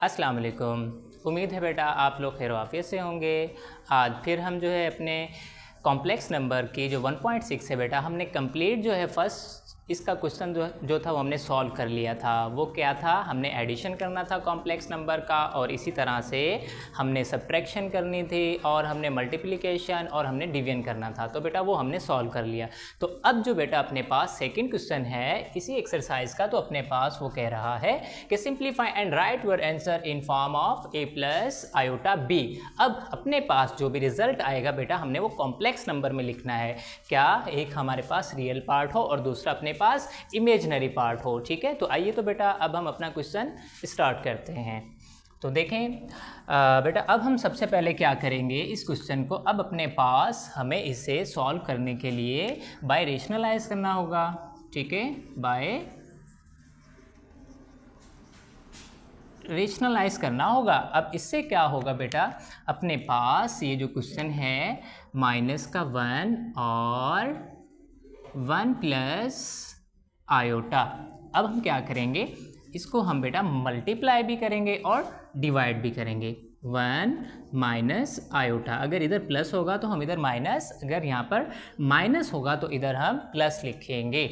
अस्सलाम वालेकुम। उम्मीद है बेटा आप लोग खैर आफियत से होंगे। आज फिर हम जो है अपने कॉम्प्लेक्स नंबर की जो 1.6 है बेटा, हमने कंप्लीट जो है फर्स्ट इसका क्वेश्चन जो था वो हमने सॉल्व कर लिया था। वो क्या था, हमने एडिशन करना था कॉम्प्लेक्स नंबर का, और इसी तरह से हमने सब्ट्रैक्शन करनी थी, और हमने मल्टीप्लिकेशन और हमने डिवीजन करना था। तो बेटा वो हमने सॉल्व कर लिया। तो अब जो बेटा अपने पास सेकंड क्वेश्चन है इसी एक्सरसाइज का, तो अपने पास वो कह रहा है कि simplify and right your answer in form of a plus iota b। अब अपने पास जो भी रिजल्ट आएगा बेटा हमने वो कॉम्प्लेक्स नंबर में लिखना है। क्या, एक हमारे पास रियल पार्ट हो और दूसरा अपने पास इमेजिनरी पार्ट हो। ठीक है, तो आइए तो बेटा अब हम अपना क्वेश्चन स्टार्ट करते हैं। तो देखें बेटा, अब हम सबसे पहले क्या करेंगे, इस क्वेश्चन को अब अपने पास हमें इसे सॉल्व करने के लिए बाय रेशनलाइज करना होगा। ठीक है, बाय रेशनलाइज करना होगा। अब इससे क्या होगा बेटा, अपने पास ये जो क्वेश्चन है माइनस का 1 और 1 प्लस आयोटा, अब हम क्या करेंगे, इसको हम बेटा मल्टीप्लाई भी करेंगे और डिवाइड भी करेंगे। 1 माइनस आयोटा, अगर इधर प्लस होगा तो हम इधर माइनस, अगर यहाँ पर माइनस होगा तो इधर हम प्लस लिखेंगे।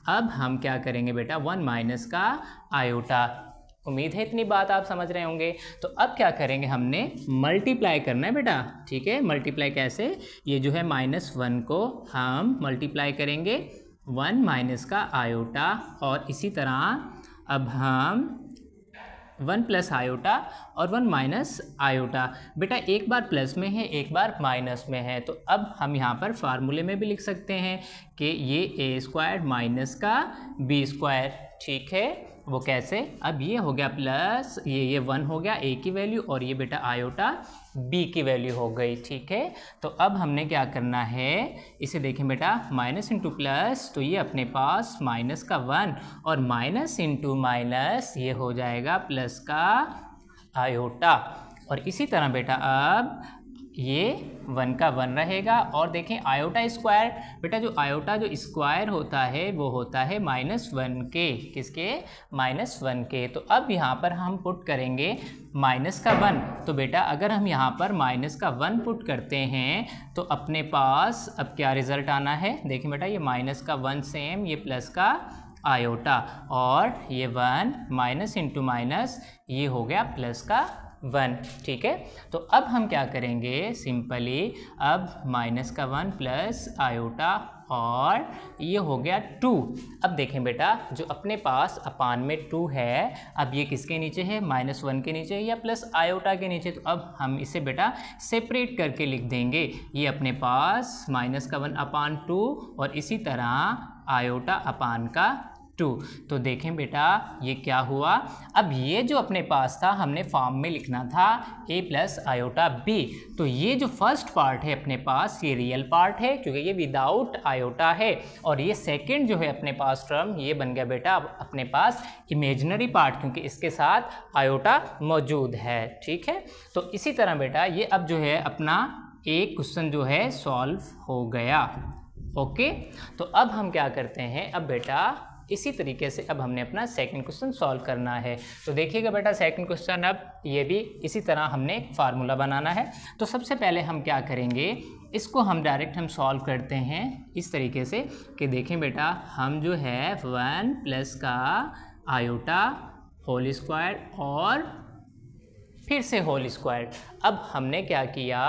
अब हम क्या करेंगे बेटा, 1 माइनस का आयोटा। उम्मीद है इतनी बात आप समझ रहे होंगे। तो अब क्या करेंगे, हमने मल्टीप्लाई करना है बेटा। ठीक है, मल्टीप्लाई कैसे, ये जो है -1 को हम मल्टीप्लाई करेंगे 1 माइनस का आयोटा, और इसी तरह अब हम 1 प्लस आयोटा और 1 माइनस आयोटा। बेटा एक बार प्लस में है एक बार माइनस में है, तो अब हम यहाँ पर फार्मूले में भी लिख सकते हैं कि ये a स्क्वायर माइनस का b स्क्वायर। ठीक है, वो कैसे, अब ये हो गया प्लस, ये 1 हो गया a की वैल्यू, और ये बेटा आयोटा b की वैल्यू हो गई। ठीक है, तो अब हमने क्या करना है, इसे देखें बेटा, माइनस इंटू प्लस, तो ये अपने पास माइनस का 1 और माइनस इंटू माइनस ये हो जाएगा प्लस का आयोटा। और इसी तरह बेटा अब ये 1 का 1 रहेगा, और देखें आयोटा स्क्वायर, बेटा जो आयोटा जो स्क्वायर होता है वो होता है -1 के, किसके, -1 के। तो अब यहाँ पर हम पुट करेंगे माइनस का 1, तो बेटा अगर हम यहाँ पर माइनस का 1 पुट करते हैं तो अपने पास अब क्या रिज़ल्ट आना है, देखिए बेटा ये माइनस का 1 सेम, ये प्लस का आयोटा, और ये 1 माइनस इंटू माइनस ये हो गया प्लस का 1। ठीक है, तो अब हम क्या करेंगे, सिंपली अब माइनस का 1 प्लस आयोटा, और ये हो गया 2। अब देखें बेटा जो अपने पास अपान में 2 है, अब ये किसके नीचे है, -1 के नीचे या प्लस आयोटा के नीचे। तो अब हम इसे बेटा सेपरेट करके लिख देंगे, ये अपने पास माइनस का 1 अपान 2 और इसी तरह आयोटा अपान का 2। तो देखें बेटा ये क्या हुआ, अब ये जो अपने पास था हमने फॉर्म में लिखना था a प्लस आयोटा b, तो ये जो फर्स्ट पार्ट है अपने पास ये रियल पार्ट है क्योंकि ये विदाउट आयोटा है, और ये सेकंड जो है अपने पास टर्म ये बन गया बेटा अपने पास इमेजिनरी पार्ट क्योंकि इसके साथ आयोटा मौजूद है। ठीक है, तो इसी तरह बेटा ये अब जो है अपना एक क्वेश्चन जो है सॉल्व हो गया। ओके, तो अब हम क्या करते हैं, अब बेटा इसी तरीके से अब हमने अपना सेकंड क्वेश्चन सॉल्व करना है। तो देखिएगा बेटा सेकंड क्वेश्चन, अब ये भी इसी तरह हमने एक फार्मूला बनाना है। तो सबसे पहले हम क्या करेंगे, इसको हम डायरेक्ट हम सॉल्व करते हैं इस तरीके से कि देखें बेटा हम जो है 1 प्लस का आयोटा होल स्क्वायर और फिर से होल स्क्वायर। अब हमने क्या किया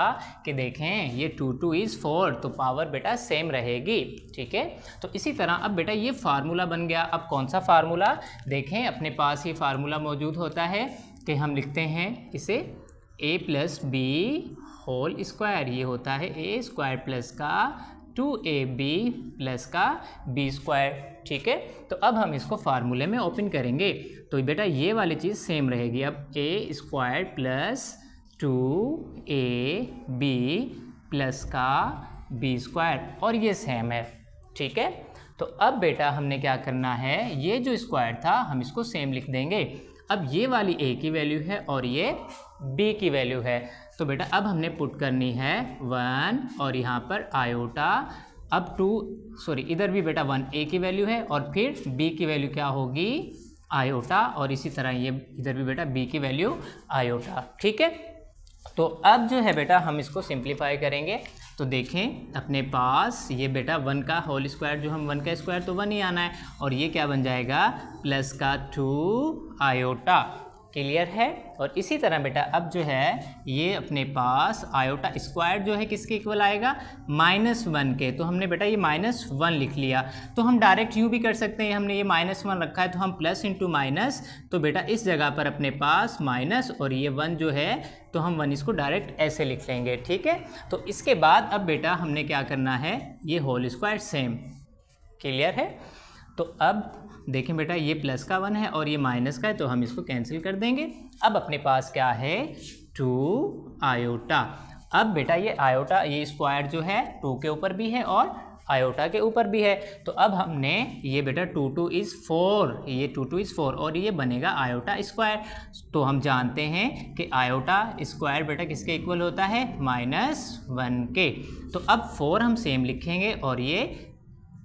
कि देखें ये 2 2 इज़ 4, तो पावर बेटा सेम रहेगी। ठीक है, तो इसी तरह अब बेटा ये फार्मूला बन गया। अब कौन सा फार्मूला, देखें अपने पास ये फार्मूला मौजूद होता है कि हम लिखते हैं इसे a plus b whole square, ये होता है a स्क्वायर प्लस का 2ab प्लस का b स्क्वायर। ठीक है, तो अब हम इसको फार्मूले में ओपन करेंगे तो बेटा ये वाली चीज़ सेम रहेगी। अब a square plus 2ab plus का b स्क्वायर, और ये सेम है। ठीक है, तो अब बेटा हमने क्या करना है, ये जो स्क्वायर था हम इसको सेम लिख देंगे। अब ये वाली a की वैल्यू है और ये b की वैल्यू है, तो बेटा अब हमने पुट करनी है 1 और यहाँ पर आयोटा, अब 2 सॉरी इधर भी बेटा 1 a की वैल्यू है और फिर b की वैल्यू क्या होगी आयोटा, और इसी तरह ये इधर भी बेटा b की वैल्यू आयोटा। ठीक है, तो अब जो है बेटा हम इसको सिंप्लीफाई करेंगे। तो देखें अपने पास ये बेटा 1 का होल स्क्वायर, जो हम 1 का स्क्वायर तो 1 ही आना है, और ये क्या बन जाएगा प्लस का 2 आयोटा। क्लियर है। और इसी तरह बेटा अब जो है ये अपने पास आयोटा स्क्वायर जो है किसके इक्वल आएगा -1 के, तो हमने बेटा ये -1 लिख लिया। तो हम डायरेक्ट यूँ भी कर सकते हैं, हमने ये -1 रखा है तो हम प्लस इंटू माइनस, तो बेटा इस जगह पर अपने पास माइनस और ये 1 जो है तो हम 1 इसको डायरेक्ट ऐसे लिख लेंगे। ठीक है, तो इसके बाद अब बेटा हमने क्या करना है, ये होल स्क्वायर सेम। क्लियर है। तो अब देखें बेटा ये प्लस का 1 है और ये माइनस का है, तो हम इसको कैंसिल कर देंगे। अब अपने पास क्या है 2 आयोटा। अब बेटा ये आयोटा ये स्क्वायर जो है 2 के ऊपर भी है और आयोटा के ऊपर भी है, तो अब हमने ये बेटा 2 2 इज़ 4, ये 2 2 इज़ 4 और ये बनेगा आयोटा स्क्वायर। तो हम जानते हैं कि आयोटा स्क्वायर बेटा किसके इक्वल होता है -1 के। तो अब 4 हम सेम लिखेंगे और ये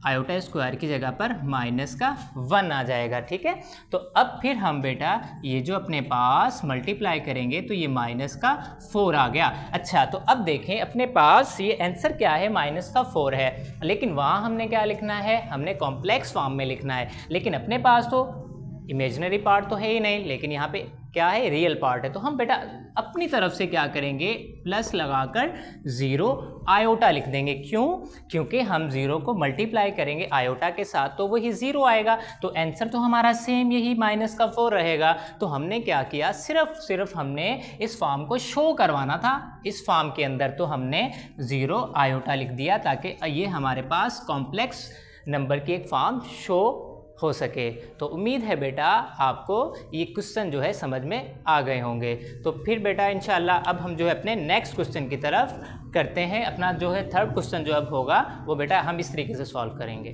आयोटा स्क्वायर की जगह पर माइनस का 1 आ जाएगा। ठीक है, तो अब फिर हम बेटा ये जो अपने पास मल्टीप्लाई करेंगे तो ये माइनस का 4 आ गया। अच्छा, तो अब देखें अपने पास ये आंसर क्या है माइनस का 4 है, लेकिन वहाँ हमने क्या लिखना है, हमने कॉम्प्लेक्स फॉर्म में लिखना है। लेकिन अपने पास तो इमेजिनरी पार्ट तो है ही नहीं, लेकिन यहाँ पे क्या है रियल पार्ट है। तो हम बेटा अपनी तरफ से क्या करेंगे प्लस लगाकर 0 आयोटा लिख देंगे। क्यों? क्योंकि हम 0 को मल्टीप्लाई करेंगे आयोटा के साथ तो वही 0 आएगा, तो आंसर तो हमारा सेम यही माइनस का 4 रहेगा। तो हमने क्या किया, सिर्फ हमने इस फॉर्म को शो करवाना था इस फॉर्म के अंदर, तो हमने 0 आयोटा लिख दिया ताकि ये हमारे पास कॉम्प्लेक्स नंबर की एक फॉर्म शो हो सके। तो उम्मीद है बेटा आपको ये क्वेश्चन जो है समझ में आ गए होंगे। तो फिर बेटा इंशाल्लाह अब हम जो है अपने नेक्स्ट क्वेश्चन की तरफ करते हैं। अपना जो है थर्ड क्वेश्चन जो अब होगा वो बेटा हम इस तरीके से सॉल्व करेंगे।